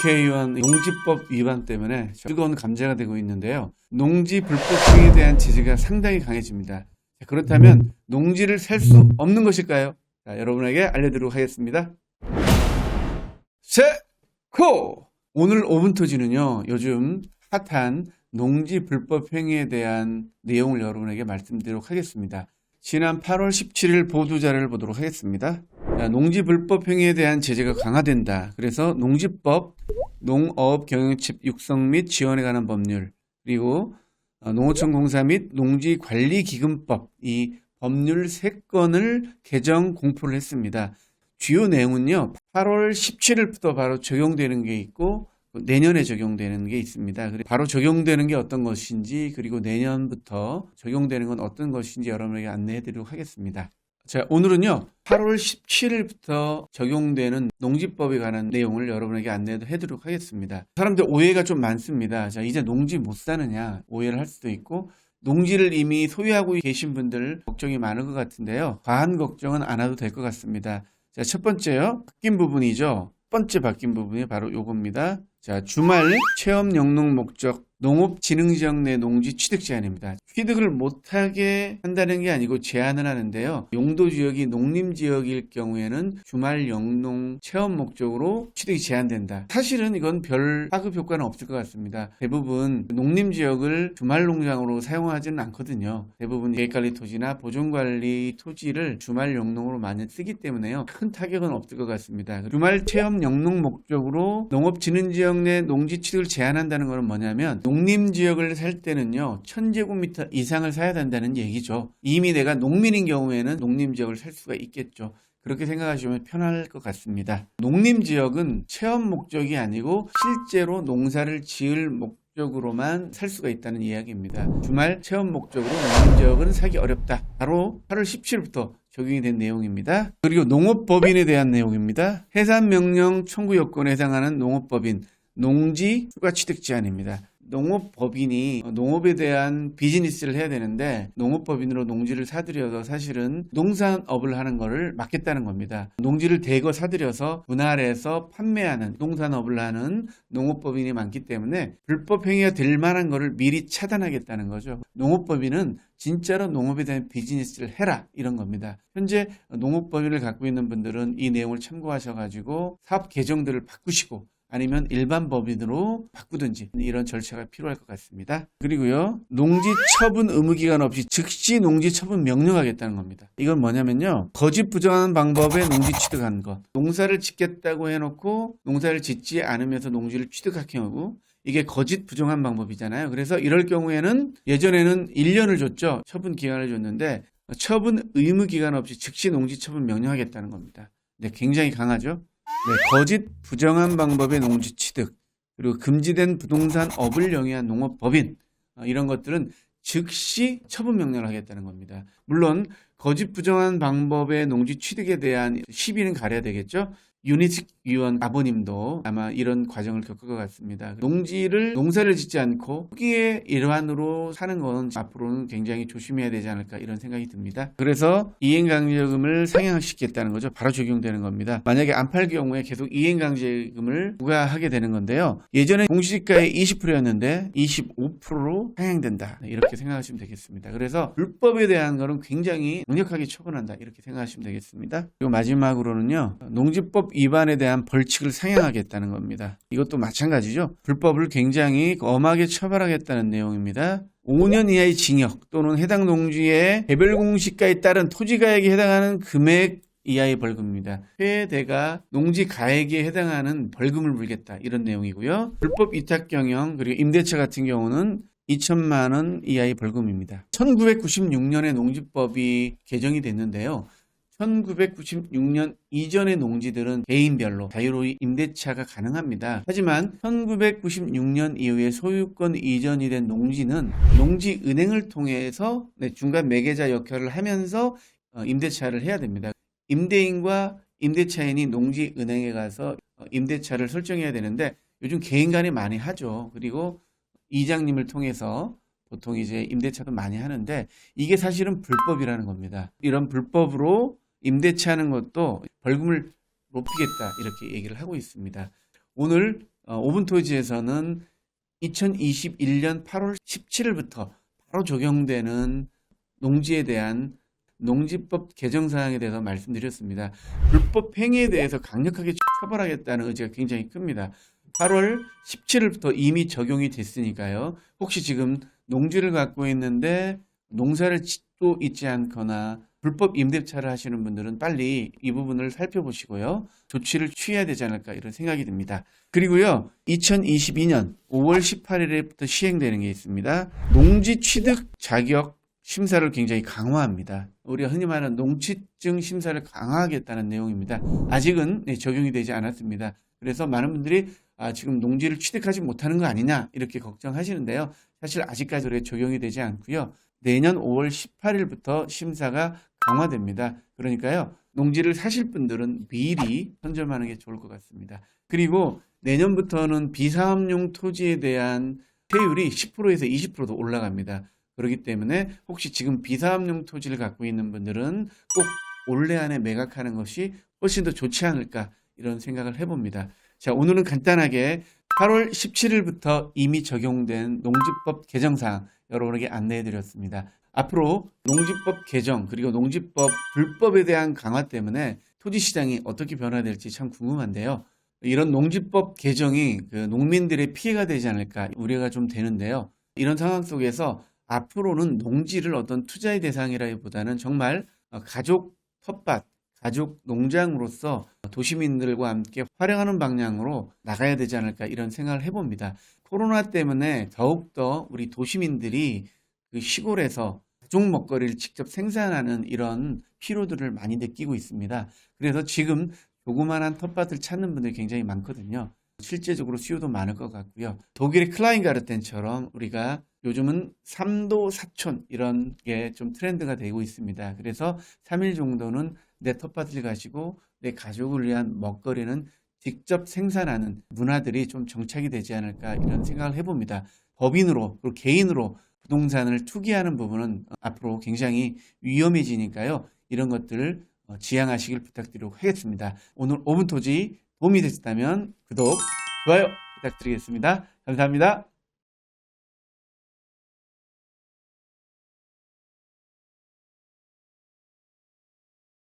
국회의원 농지법 위반 때문에 뜨거운 감자가 되고 있는데요. 농지 불법행위에 대한 제재가 상당히 강해집니다. 그렇다면 농지를 살 수 없는 것일까요? 자, 여러분에게 알려드리도록 하겠습니다. 세코! 오늘 5분 토지는요, 요즘 핫한 농지 불법행위에 대한 내용을 여러분에게 말씀드리도록 하겠습니다. 지난 8월 17일 보도자료를 보도록 하겠습니다. 자, 농지 불법행위에 대한 제재가 강화된다. 그래서 농지법, 농업 경영체 육성 및 지원에 관한 법률, 그리고 농어촌 공사 및 농지관리기금법, 이 법률 3건을 개정 공포를 했습니다. 주요 내용은요, 8월 17일부터 바로 적용되는 게 있고 내년에 적용되는 게 있습니다. 바로 적용되는 게 어떤 것인지, 그리고 내년부터 적용되는 건 어떤 것인지 여러분에게 안내해 드리도록 하겠습니다. 자, 오늘은요, 8월 17일부터 적용되는 농지법에 관한 내용을 여러분에게 안내해 드리도록 하겠습니다. 사람들 오해가 좀 많습니다. 자, 이제 농지 못 사느냐 오해를 할 수도 있고, 농지를 이미 소유하고 계신 분들 걱정이 많을 것 같은데요. 과한 걱정은 안 해도 될 것 같습니다. 자, 첫 번째요, 바뀐 부분이죠. 첫 번째 바뀐 부분이 바로 요겁니다. 자, 주말 체험 영농 목적 농업진흥지역 내 농지 취득 제한입니다. 취득을 못하게 한다는 게 아니고 제한을 하는데요. 용도지역이 농림지역일 경우에는 주말 영농 체험 목적으로 취득이 제한된다. 사실은 이건 별 파급 효과는 없을 것 같습니다. 대부분 농림지역을 주말 농장으로 사용하지는 않거든요. 대부분 계획관리 토지나 보존관리 토지를 주말 영농으로 많이 쓰기 때문에요. 큰 타격은 없을 것 같습니다. 주말 체험 영농 목적으로 농업진흥지역 내 농지 취득을 제한한다는 것은 뭐냐면, 농림지역을 살 때는요 1000제곱미터 이상을 사야 된다는 얘기죠. 이미 내가 농민인 경우에는 농림지역을 살 수가 있겠죠. 그렇게 생각하시면 편할 것 같습니다. 농림지역은 체험 목적이 아니고 실제로 농사를 지을 목적으로만 살 수가 있다는 이야기입니다. 주말 체험 목적으로 농림지역은 사기 어렵다. 바로 8월 17일부터 적용이 된 내용입니다. 그리고 농업법인에 대한 내용입니다. 해산명령 청구 요건에 해당하는 농업법인 농지 추가 취득 제한입니다. 농업법인이 농업에 대한 비즈니스를 해야 되는데 농업법인으로 농지를 사들여서 사실은 농산업을 하는 것을 막겠다는 겁니다. 농지를 대거 사들여서 분할해서 판매하는 농산업을 하는 농업법인이 많기 때문에 불법 행위가 될 만한 것을 미리 차단하겠다는 거죠. 농업법인은 진짜로 농업에 대한 비즈니스를 해라, 이런 겁니다. 현재 농업법인을 갖고 있는 분들은 이 내용을 참고하셔가지고 사업 계정들을 바꾸시고 아니면 일반 법인으로 바꾸든지 이런 절차가 필요할 것 같습니다. 그리고요, 농지 처분 의무 기간 없이 즉시 농지 처분 명령하겠다는 겁니다. 이건 뭐냐면요, 거짓 부정한 방법에 농지 취득한 것, 농사를 짓겠다고 해놓고 농사를 짓지 않으면서 농지를 취득할 경우, 이게 거짓 부정한 방법이잖아요. 그래서 이럴 경우에는 예전에는 1년을 줬죠. 처분 기간을 줬는데 처분 의무 기간 없이 즉시 농지 처분 명령하겠다는 겁니다. 네, 굉장히 강하죠. 네, 거짓 부정한 방법의 농지 취득, 그리고 금지된 부동산 업을 영위한 농업법인, 이런 것들은 즉시 처분 명령을 하겠다는 겁니다. 물론 거짓 부정한 방법의 농지 취득에 대한 시비는 가려야 되겠죠. 윤희식 위원 아버님도 아마 이런 과정을 겪을 것 같습니다. 농사를 짓지 않고 투기의 일환으로 사는 건 앞으로는 굉장히 조심해야 되지 않을까, 이런 생각이 듭니다. 그래서 이행강제금을 상향시키겠다는 거죠. 바로 적용되는 겁니다. 만약에 안 팔 경우에 계속 이행강제금을 부과하게 되는 건데요. 예전에 공시지가의 20%였는데 25%로 상향된다, 이렇게 생각하시면 되겠습니다. 그래서 불법에 대한 거는 굉장히 강력하게 처분한다, 이렇게 생각하시면 되겠습니다. 그리고 마지막으로는요, 농지법 위반에 대한 벌칙을 상향하겠다는 겁니다. 이것도 마찬가지죠. 불법을 굉장히 엄하게 처벌하겠다는 내용입니다. 5년 이하의 징역 또는 해당 농지의 개별 공시가에 따른 토지가액에 해당하는 금액 이하의 벌금입니다. 최대가 농지 가액에 해당하는 벌금을 물겠다, 이런 내용이고요. 불법 위탁 경영 그리고 임대차 같은 경우는 2천만 원 이하의 벌금입니다. 1996년에 농지법이 개정이 됐는데요. 1996년 이전의 농지들은 개인별로 자유로이 임대차가 가능합니다. 하지만 1996년 이후에 소유권 이전이 된 농지는 농지은행을 통해서 중간 매개자 역할을 하면서 임대차를 해야 됩니다. 임대인과 임대차인이 농지은행에 가서 임대차를 설정해야 되는데 요즘 개인 간에 많이 하죠. 그리고 이장님을 통해서 보통 이제 임대차도 많이 하는데 이게 사실은 불법이라는 겁니다. 이런 불법으로 임대차 하는 것도 벌금을 높이겠다, 이렇게 얘기를 하고 있습니다. 오늘 오븐토지에서는 2021년 8월 17일부터 바로 적용되는 농지에 대한 농지법 개정 사항에 대해서 말씀드렸습니다. 불법 행위에 대해서 강력하게 처벌하겠다는 의지가 굉장히 큽니다. 8월 17일부터 이미 적용이 됐으니까요. 혹시 지금 농지를 갖고 있는데 농사를 짓고 있지 않거나 불법 임대차를 하시는 분들은 빨리 이 부분을 살펴보시고요. 조치를 취해야 되지 않을까 이런 생각이 듭니다. 그리고요. 2022년 5월 18일부터 시행되는 게 있습니다. 농지 취득 자격 심사를 굉장히 강화합니다. 우리가 흔히 말하는 농취증 심사를 강화하겠다는 내용입니다. 아직은 적용이 되지 않았습니다. 그래서 많은 분들이 지금 농지를 취득하지 못하는 거 아니냐 이렇게 걱정하시는데요. 사실 아직까지 그렇게 적용이 되지 않고요. 내년 5월 18일부터 심사가 강화됩니다. 그러니까요. 농지를 사실 분들은 미리 선점하는 게 좋을 것 같습니다. 그리고 내년부터는 비사업용 토지에 대한 세율이 10%에서 20%도 올라갑니다. 그렇기 때문에 혹시 지금 비사업용 토지를 갖고 있는 분들은 꼭 올해 안에 매각하는 것이 훨씬 더 좋지 않을까 이런 생각을 해봅니다. 자, 오늘은 간단하게 8월 17일부터 이미 적용된 농지법 개정사항 여러분에게 안내해 드렸습니다. 앞으로 농지법 개정 그리고 농지법 불법에 대한 강화 때문에 토지시장이 어떻게 변화될지 참 궁금한데요. 이런 농지법 개정이 농민들의 피해가 되지 않을까 우려가 좀 되는데요. 이런 상황 속에서 앞으로는 농지를 어떤 투자의 대상이라기보다는 정말 가족 텃밭, 가족 농장으로서 도시민들과 함께 활용하는 방향으로 나가야 되지 않을까 이런 생각을 해봅니다. 코로나 때문에 더욱더 우리 도시민들이 그 시골에서 가족 먹거리를 직접 생산하는 이런 피로들을 많이 느끼고 있습니다. 그래서 지금 조그만한 텃밭을 찾는 분들이 굉장히 많거든요. 실제적으로 수요도 많을 것 같고요. 독일의 클라인가르텐처럼 우리가 요즘은 3도 4촌 이런 게 좀 트렌드가 되고 있습니다. 그래서 3일 정도는 내 텃밭을 가지고 내 가족을 위한 먹거리는 직접 생산하는 문화들이 좀 정착이 되지 않을까 이런 생각을 해봅니다. 법인으로 그리고 개인으로 부동산을 투기하는 부분은 앞으로 굉장히 위험해지니까요. 이런 것들을 지양하시길 부탁드리도록 하겠습니다. 오늘 오븐토지 도움이 되셨다면 구독, 좋아요 부탁드리겠습니다. 감사합니다.